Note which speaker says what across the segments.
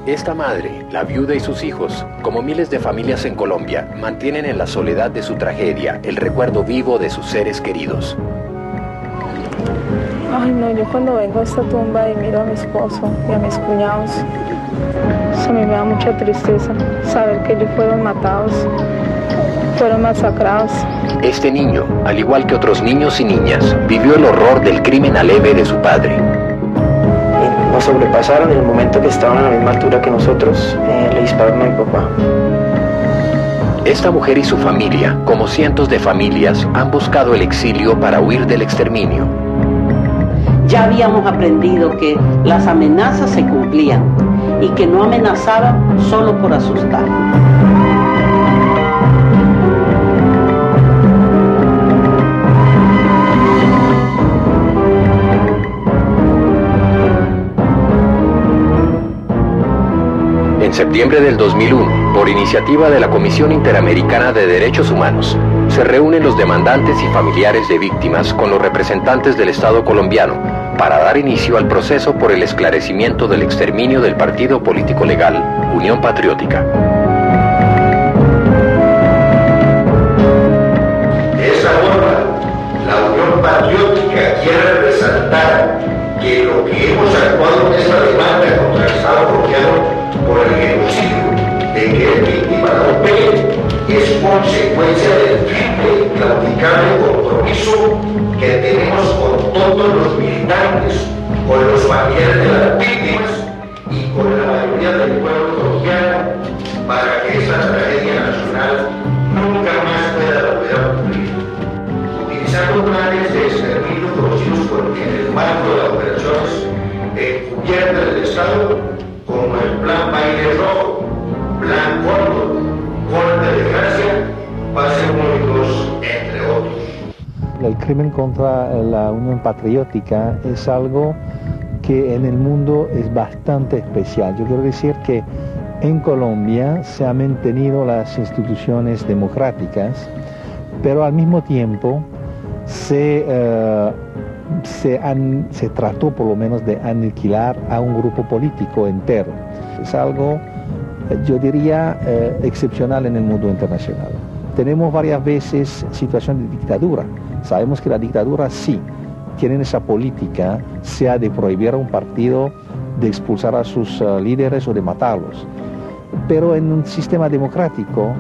Speaker 1: Esta madre, la viuda y sus hijos, como miles de familias en Colombia, mantienen en la soledad de su tragedia el recuerdo vivo de sus seres queridos.
Speaker 2: Ay, no, yo cuando vengo a esta tumba y miro a mi esposo y a mis cuñados, eso a mí me da mucha tristeza, saber que ellos fueron matados, fueron masacrados.
Speaker 1: Este niño, al igual que otros niños y niñas, vivió el horror del crimen aleve de su padre.
Speaker 3: Nos sobrepasaron en el momento que estaban a la misma altura que nosotros, le dispararon a mi papá.
Speaker 1: Esta mujer y su familia, como cientos de familias, han buscado el exilio para huir del exterminio.
Speaker 4: Ya habíamos aprendido que las amenazas se cumplían y que no amenazaban solo por asustar.
Speaker 1: En septiembre del 2001, por iniciativa de la Comisión Interamericana de Derechos Humanos, se reúnen los demandantes y familiares de víctimas con los representantes del Estado colombiano para dar inicio al proceso por el esclarecimiento del exterminio del partido político legal Unión Patriótica.
Speaker 5: De esa forma, la Unión Patriótica quiere resaltar que lo que hemos actuado en esta demanda contra el Estado colombiano por el genocidio de que es víctima la OP es consecuencia del triple y claudicable compromiso que tenemos con todos los militantes, con los familiares de las víctimas y con la mayoría del pueblo colombiano para que esta tragedia nacional nunca más pueda volver a ocurrir. Utilizando planes de exterminio conocidos en el marco de las operaciones encubiertas del Estado, como el Plan Baile Rojo, Plan Cóndor, Golpe de Gracia, Pases Únicos, entre otros.
Speaker 6: El crimen contra la Unión Patriótica es algo que en el mundo es bastante especial. Yo quiero decir que en Colombia se han mantenido las instituciones democráticas, pero al mismo tiempo se trató por lo menos de aniquilar a un grupo político entero. Es algo, yo diría, excepcional en el mundo internacional. Tenemos varias veces situación de dictadura. Sabemos que la dictadura sí tienen esa política, sea de prohibir a un partido, de expulsar a sus líderes o de matarlos. Pero en un sistema democrático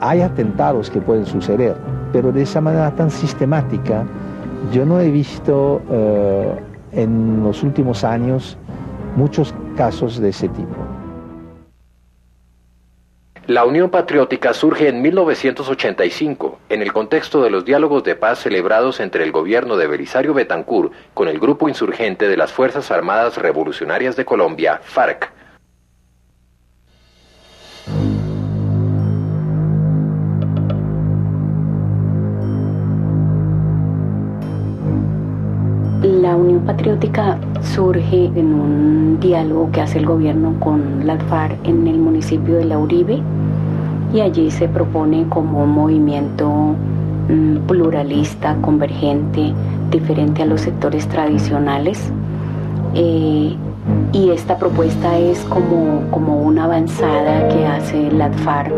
Speaker 6: hay atentados que pueden suceder, pero de esa manera tan sistemática yo no he visto en los últimos años muchos casos de ese tipo.
Speaker 1: La Unión Patriótica surge en 1985, en el contexto de los diálogos de paz celebrados entre el gobierno de Belisario Betancur con el grupo insurgente de las Fuerzas Armadas Revolucionarias de Colombia, FARC.
Speaker 7: La Unión Patriótica surge en un diálogo que hace el gobierno con las FARC en el municipio de La Uribe, y allí se propone como un movimiento pluralista, convergente, diferente a los sectores tradicionales. Y esta propuesta es como una avanzada que hace la FARC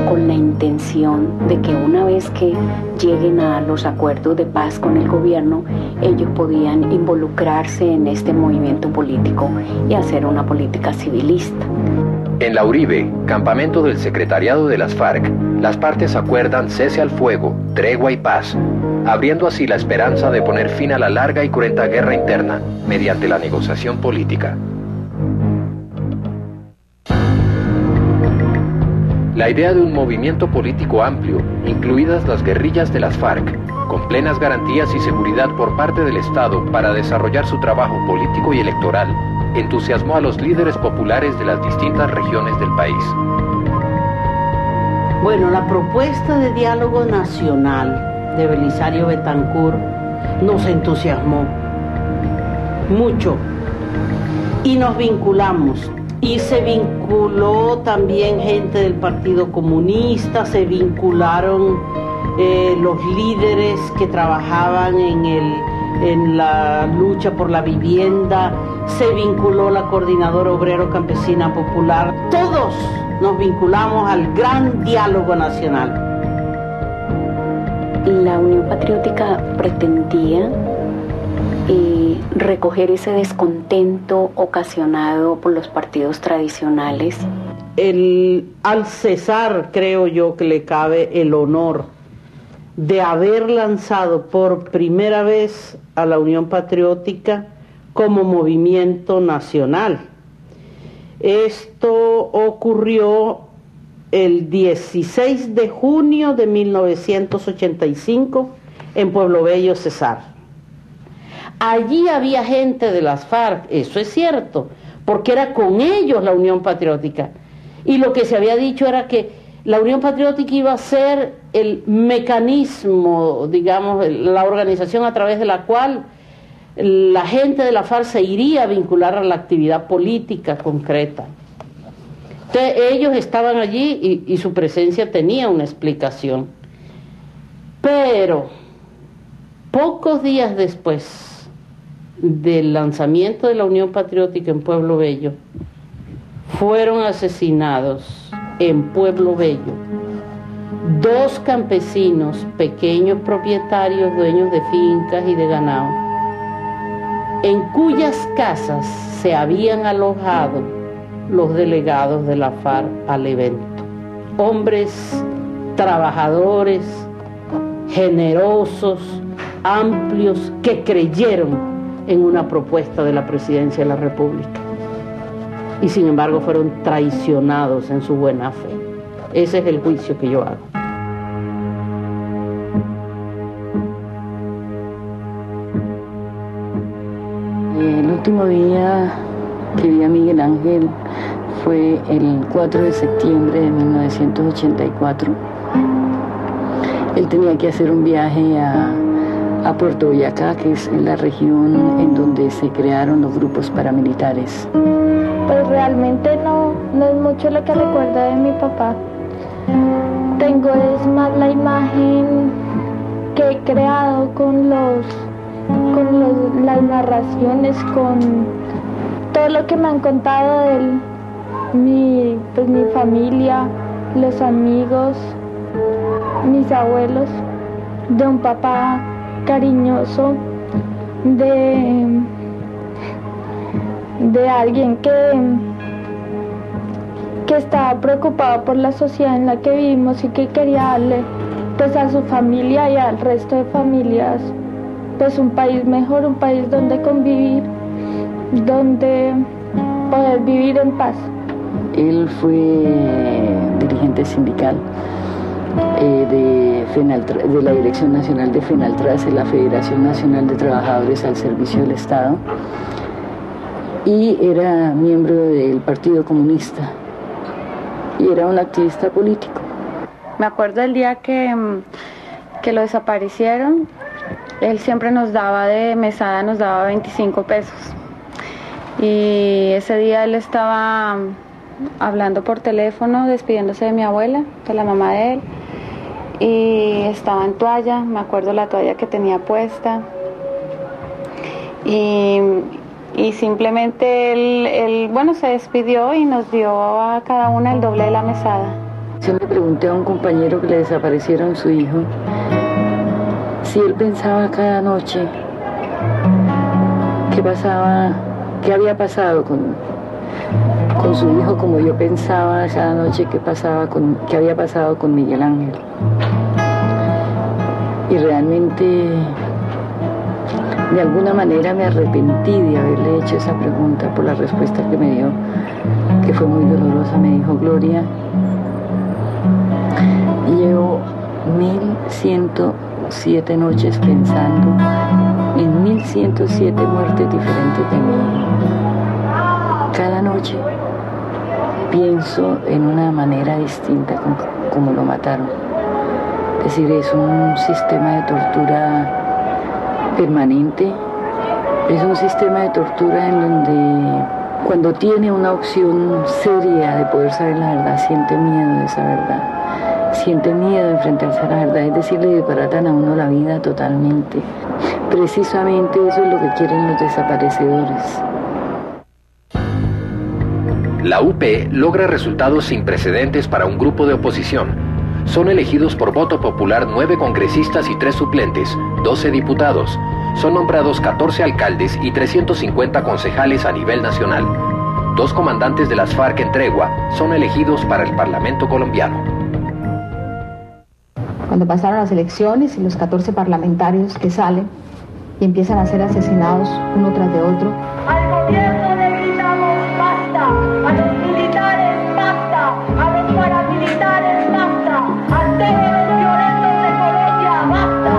Speaker 7: con la intención de que una vez que lleguen a los acuerdos de paz con el gobierno, ellos podían involucrarse en este movimiento político y hacer una política civilista.
Speaker 1: En La Uribe, campamento del secretariado de las FARC, las partes acuerdan cese al fuego, tregua y paz, abriendo así la esperanza de poner fin a la larga y cruenta guerra interna mediante la negociación política. La idea de un movimiento político amplio, incluidas las guerrillas de las FARC, con plenas garantías y seguridad por parte del Estado para desarrollar su trabajo político y electoral, entusiasmó a los líderes populares de las distintas regiones del país.
Speaker 4: Bueno, la propuesta de diálogo nacional de Belisario Betancur nos entusiasmó mucho y nos vinculamos. Y se vinculó también gente del Partido Comunista, se vincularon los líderes que trabajaban en la lucha por la vivienda, se vinculó la Coordinadora Obrero Campesina Popular. Todos nos vinculamos al gran diálogo nacional.
Speaker 7: La Unión Patriótica pretendía recoger ese descontento ocasionado por los partidos tradicionales.
Speaker 4: Al Cesar, creo yo que le cabe el honor de haber lanzado por primera vez a la Unión Patriótica como movimiento nacional. Esto ocurrió el 16 de junio de 1985 en Pueblo Bello, Cesar. Allí había gente de las FARC, eso es cierto, porque era con ellos la Unión Patriótica. Y lo que se había dicho era que la Unión Patriótica iba a ser el mecanismo, digamos, la organización a través de la cual la gente de la FARC se iría a vincular a la actividad política concreta. Entonces, ellos estaban allí y su presencia tenía una explicación. Pero pocos días después del lanzamiento de la Unión Patriótica en Pueblo Bello, fueron asesinados en Pueblo Bello 2 campesinos, pequeños propietarios, dueños de fincas y de ganado, en cuyas casas se habían alojado los delegados de la FARC al evento. Hombres trabajadores, generosos, amplios, que creyeron en una propuesta de la presidencia de la República y sin embargo fueron traicionados en su buena fe. Ese es el juicio que yo hago.
Speaker 8: El último día que vi a Miguel Ángel fue el 4 de septiembre de 1984. Él tenía que hacer un viaje a Puerto Boyacá, que es la región en donde se crearon los grupos paramilitares.
Speaker 2: Pues realmente no es mucho lo que recuerdo de mi papá. Tengo es más la imagen que he creado con las narraciones, con todo lo que me han contado de él, mi familia, los amigos, mis abuelos, de un papá cariñoso, de alguien que estaba preocupado por la sociedad en la que vivimos y que quería darle pues a su familia y al resto de familias pues un país mejor, un país donde convivir, donde poder vivir en paz.
Speaker 8: Él fue dirigente sindical de la Dirección Nacional de FENALTRAS, la Federación Nacional de Trabajadores al Servicio del Estado, y era miembro del Partido Comunista y era un activista político.
Speaker 2: Me acuerdo del día que lo desaparecieron, él siempre nos daba de mesada, nos daba 25 pesos. Y ese día él estaba hablando por teléfono, despidiéndose de mi abuela, de la mamá de él, y estaba en toalla, me acuerdo la toalla que tenía puesta, y simplemente él se despidió y nos dio a cada una el doble de la mesada.
Speaker 8: Yo le pregunté a un compañero que le desaparecieron su hijo si él pensaba cada noche qué había pasado con su hijo, como yo pensaba cada noche qué había pasado con Miguel Ángel. Y realmente de alguna manera me arrepentí de haberle hecho esa pregunta por la respuesta que me dio, que fue muy dolorosa. Me dijo: Gloria, llevo 1107 noches pensando en 1107 muertes diferentes de mi hijo. Cada noche pienso en una manera distinta como lo mataron. Es decir, es un sistema de tortura permanente, es un sistema de tortura en donde cuando tiene una opción seria de poder saber la verdad, siente miedo de esa verdad, siente miedo de enfrentarse a la verdad, es decir, le desbaratan a uno la vida totalmente. Precisamente eso es lo que quieren los desaparecedores,
Speaker 1: La UP logra resultados sin precedentes para un grupo de oposición. Son elegidos por voto popular 9 congresistas y 3 suplentes, 12 diputados. Son nombrados 14 alcaldes y 350 concejales a nivel nacional. 2 comandantes de las FARC en tregua son elegidos para el Parlamento colombiano.
Speaker 9: Cuando pasaron las elecciones y los 14 parlamentarios que salen y empiezan a ser asesinados uno tras de otro.
Speaker 10: Al gobierno le gritamos basta, a los militares basta, a los paramilitares basta, a todos los violentos de Colombia basta.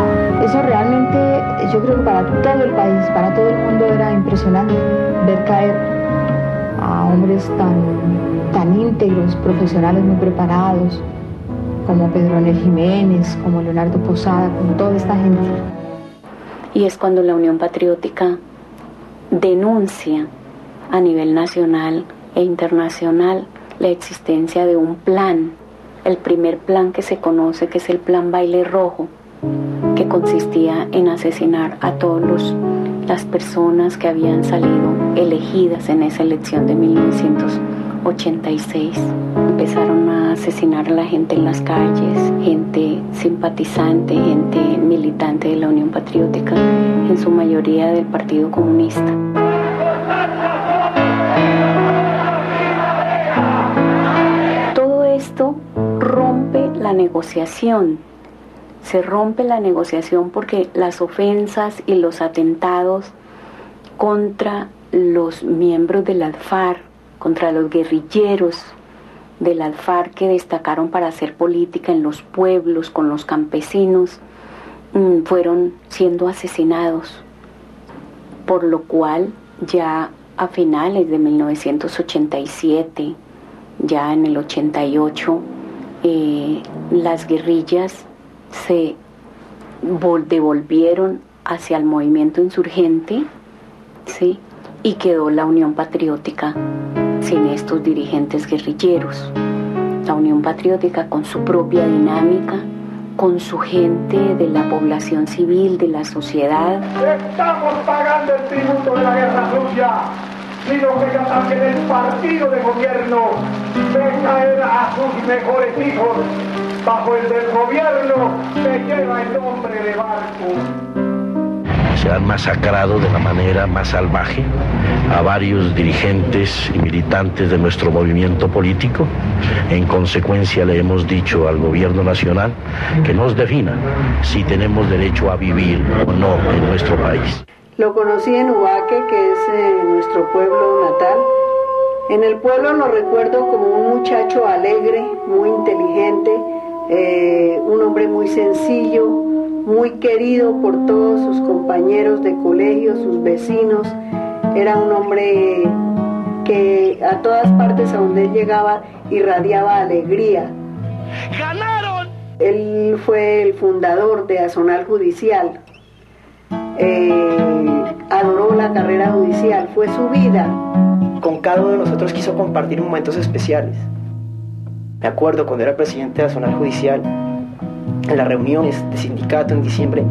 Speaker 9: Eso realmente, yo creo que para todo el país, para todo el mundo era impresionante ver caer a hombres tan íntegros, profesionales muy preparados, como Pedro Anel Jiménez, como Leonardo Posada, como toda esta gente.
Speaker 7: Y es cuando la Unión Patriótica denuncia a nivel nacional e internacional la existencia de un plan, el primer plan que se conoce, que es el Plan Baile Rojo, que consistía en asesinar a todas las personas que habían salido elegidas en esa elección de 1986. Empezaron a asesinar a la gente en las calles, gente simpatizante, gente militante de la Unión Patriótica, en su mayoría del Partido Comunista. Todo esto rompe la negociación. Se rompe la negociación porque las ofensas y los atentados contra los miembros de las FARC, contra los guerrilleros de las FARC que destacaron para hacer política en los pueblos, con los campesinos, fueron siendo asesinados, por lo cual ya a finales de 1987, ya en el 88, las guerrillas se devolvieron hacia el movimiento insurgente, ¿sí? Y quedó la Unión Patriótica sin estos dirigentes guerrilleros. La Unión Patriótica con su propia dinámica, con su gente de la población civil, de la sociedad.
Speaker 5: Estamos pagando el tributo de la guerra sucia, sino que ya también el partido de gobierno ve caer a sus mejores hijos bajo el del gobierno que lleva el nombre de Barco.
Speaker 11: Se han masacrado de la manera más salvaje a varios dirigentes y militantes de nuestro movimiento político. En consecuencia le hemos dicho al gobierno nacional que nos defina si tenemos derecho a vivir o no en nuestro país.
Speaker 4: Lo conocí en Ubaque, que es nuestro pueblo natal. En el pueblo lo recuerdo como un muchacho alegre, muy inteligente, un hombre muy sencillo, muy querido por todos sus compañeros de colegio, sus vecinos. Era un hombre que a todas partes a donde él llegaba irradiaba alegría.
Speaker 5: ¡Ganaron!
Speaker 4: Él fue el fundador de Azonal Judicial. Adoró la carrera judicial, fue su vida.
Speaker 3: Con cada uno de nosotros quiso compartir momentos especiales. Me acuerdo cuando era presidente de Azonal Judicial, en las reuniones de sindicato en diciembre,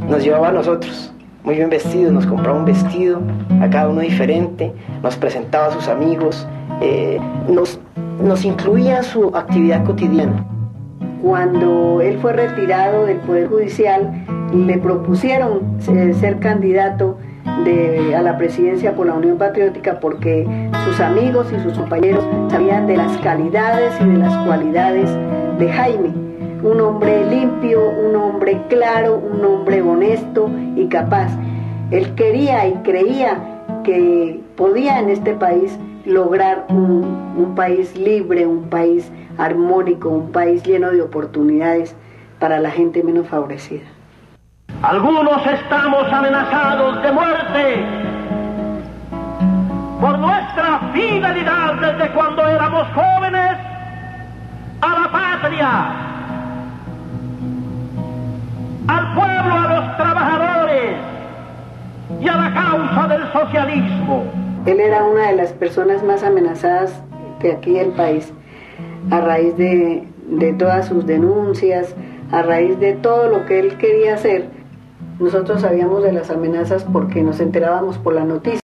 Speaker 3: nos llevaba a nosotros, muy bien vestidos, nos compraba un vestido, a cada uno diferente, nos presentaba a sus amigos, nos incluía en su actividad cotidiana.
Speaker 4: Cuando él fue retirado del Poder Judicial, le propusieron ser candidato a la presidencia por la Unión Patriótica porque sus amigos y sus compañeros sabían de las calidades y de las cualidades de Jaime. Un hombre limpio, un hombre claro, un hombre honesto y capaz. Él quería y creía que podía en este país lograr un país libre, un país armónico, un país lleno de oportunidades para la gente menos favorecida.
Speaker 5: Algunos estamos amenazados de muerte por nuestra fidelidad desde cuando éramos jóvenes a la patria, al pueblo, a los trabajadores y a la causa del socialismo.
Speaker 4: Él era una de las personas más amenazadas de aquí del país, a raíz de todas sus denuncias, a raíz de todo lo que él quería hacer. Nosotros sabíamos de las amenazas porque nos enterábamos por la noticia.